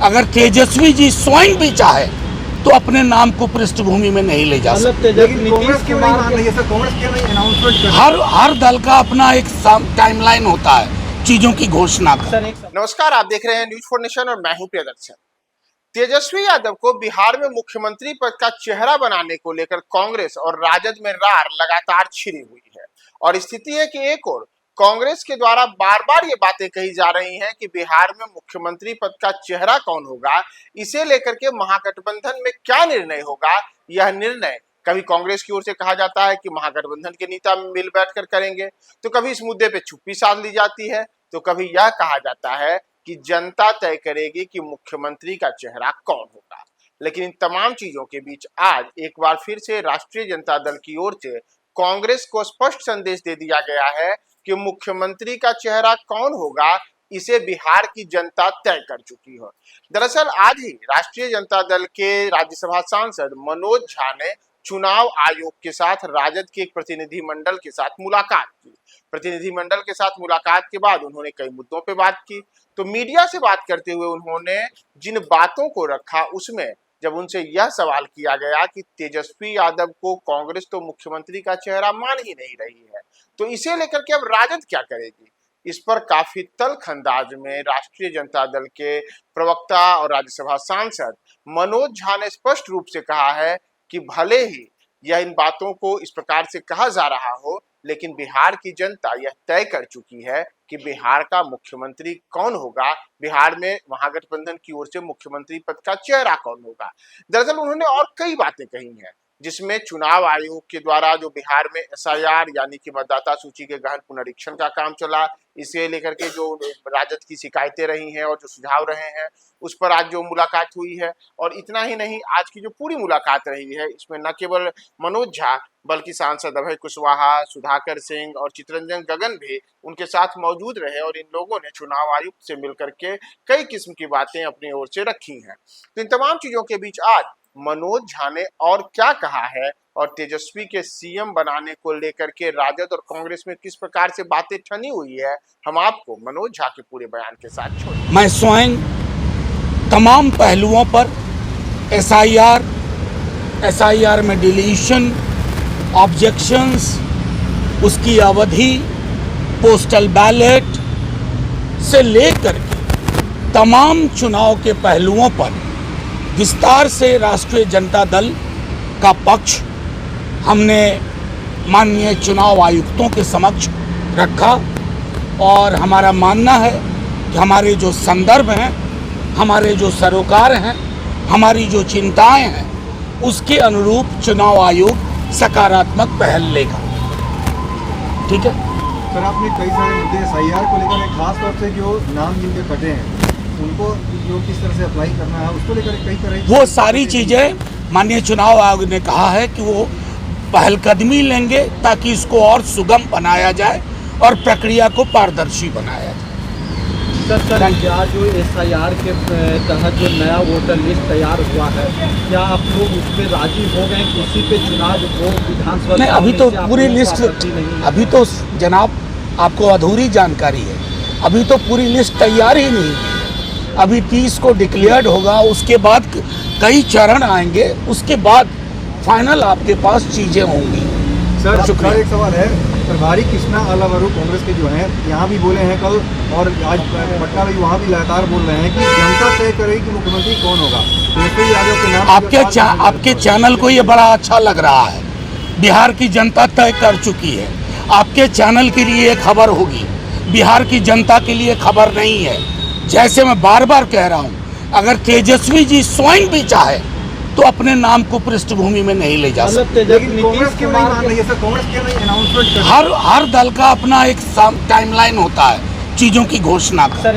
अगर तेजस्वी जी स्वयं भी चाहे तो अपने नाम को पृष्ठभूमि में नहीं ले जा सकते। कांग्रेस क्यों नहीं मान रही है सर? कांग्रेस क्यों नहीं अनाउंसमेंट कर रही है? हर दल का अपना एक टाइमलाइन होता है चीजों की घोषणा का। नमस्कार, आप देख रहे हैं न्यूज फॉर नेशन और मैं हूं प्रियदर्शन। तेजस्वी यादव को बिहार में मुख्यमंत्री पद का चेहरा बनाने को लेकर कांग्रेस और राजद में रार लगातार छिड़ी हुई है और स्थिति है कि एक और कांग्रेस के द्वारा बार बार ये बातें कही जा रही हैं कि बिहार में मुख्यमंत्री पद का चेहरा कौन होगा, इसे लेकर के महागठबंधन में क्या निर्णय होगा। यह निर्णय कभी कांग्रेस की ओर से कहा जाता है कि महागठबंधन के नेता मिल बैठकर करेंगे, तो कभी इस मुद्दे पे चुप्पी साध ली जाती है, तो कभी यह कहा जाता है कि जनता तय करेगी कि मुख्यमंत्री का चेहरा कौन होगा। लेकिन इन तमाम चीजों के बीच आज एक बार फिर से राष्ट्रीय जनता दल की ओर से कांग्रेस को स्पष्ट संदेश दे दिया गया है कि मुख्यमंत्री का चेहरा कौन होगा, इसे बिहार की जनता तय कर चुकी है। दरअसल आज ही राष्ट्रीय जनता दल के राज्यसभा सांसद मनोज झा ने चुनाव आयोग के साथ राजद के एक प्रतिनिधिमंडल के साथ मुलाकात की। प्रतिनिधिमंडल के साथ मुलाकात के बाद उन्होंने कई मुद्दों पे बात की। तो मीडिया से बात करते हुए उन्होंने जिन बातों को रखा, उसमें जब उनसे यह सवाल किया गया कि तेजस्वी यादव को कांग्रेस तो मुख्यमंत्री का चेहरा मान ही नहीं रही है, तो इसे लेकर के अब राजद क्या करेगी, इस पर काफी तल्ख अंदाज में राष्ट्रीय जनता दल के प्रवक्ता और राज्यसभा सांसद मनोज झा ने स्पष्ट रूप से कहा है कि भले ही यह इन बातों को इस प्रकार से कहा जा रहा हो, लेकिन बिहार की जनता यह तय कर चुकी है कि बिहार का मुख्यमंत्री कौन होगा, बिहार में महागठबंधन की ओर से मुख्यमंत्री पद का चेहरा कौन होगा। दरअसल उन्होंने और कई बातें कही हैं, जिसमें चुनाव आयोग के द्वारा जो बिहार में SIR यानी कि मतदाता सूची के गहन पुनरीक्षण का काम चला, इसे लेकर के जो राजद की शिकायतें रही हैं और जो सुझाव रहे हैं, उस पर आज जो मुलाकात हुई है। और इतना ही नहीं, आज की जो पूरी मुलाकात रही है, इसमें न केवल मनोज झा बल्कि सांसद अभय कुशवाहा, सुधाकर सिंह और चितरंजन गगन भी उनके साथ मौजूद रहे और इन लोगों ने चुनाव आयुक्त से मिलकर के कई किस्म की बातें अपनी ओर से रखी हैं। तो इन तमाम चीजों के बीच आज मनोज झा ने और क्या कहा है और तेजस्वी के CM बनाने को लेकर के राजद और कांग्रेस में किस प्रकार से बातें ठनी हुई है, हम आपको मनोज झा के पूरे बयान के साथ छोड़ें। मैं स्वयं तमाम पहलुओं पर SIR में डिलीशन, ऑब्जेक्शंस, उसकी अवधि, पोस्टल बैलेट से लेकर के तमाम चुनाव के पहलुओं पर विस्तार से राष्ट्रीय जनता दल का पक्ष हमने माननीय चुनाव आयुक्तों के समक्ष रखा और हमारा मानना है कि हमारे जो संदर्भ हैं, हमारे जो सरोकार हैं, हमारी जो चिंताएं हैं, उसके अनुरूप चुनाव आयोग सकारात्मक पहल लेगा। ठीक है सर, आपने कई सारे मुद्दे SIR को लेकर, खास तौर से जो नाम जिनके कटे हैं उनको जो किस तरह से अप्लाई करना है, उसको लेकर कई तरह वो सारी चीजें माननीय चुनाव आयोग ने कहा है कि वो पहलकदमी लेंगे ताकि इसको और सुगम बनाया जाए और प्रक्रिया को पारदर्शी बनाया जाए। सर, क्या जो SIR के तहत जो नया वोटर लिस्ट तैयार हुआ है, क्या आप लोग उस पर राजी हो गए कि उसी पे चुनाव वो विधानसभा? नहीं, अभी तो पूरी लिस्ट, अभी तो जनाब आपको अधूरी जानकारी है, अभी तो पूरी लिस्ट तैयार ही नहीं है। अभी 30 को डिक्लेयर्ड होगा, उसके बाद कई चरण आएंगे, उसके बाद फाइनल आपके पास चीजें होंगी। सर, एक सवाल है, प्रभारी कृष्णा अलावरू कांग्रेस के जो हैं, यहाँ भी बोले हैं कल और आज पटना में वहाँ भी लगातार बोल रहे हैं कि जनता तय करेगी कि मुख्यमंत्री कौन होगा। तेजस्वी यादव के नाम आपके चैनल को ये बड़ा अच्छा लग रहा है, बिहार की जनता तय कर चुकी है। आपके चैनल के लिए खबर होगी, बिहार की जनता के लिए खबर नहीं है। जैसे मैं बार बार कह रहा हूँ, अगर तेजस्वी जी स्वयं भी चाहे तो अपने नाम को पृष्ठभूमि में नहीं ले जा सकते। कांग्रेस क्यों नहीं मान रही है सर? कांग्रेस क्यों नहीं अनाउंसमेंट कर रही है? हर दल का अपना एक टाइमलाइन होता है चीजों की घोषणा का।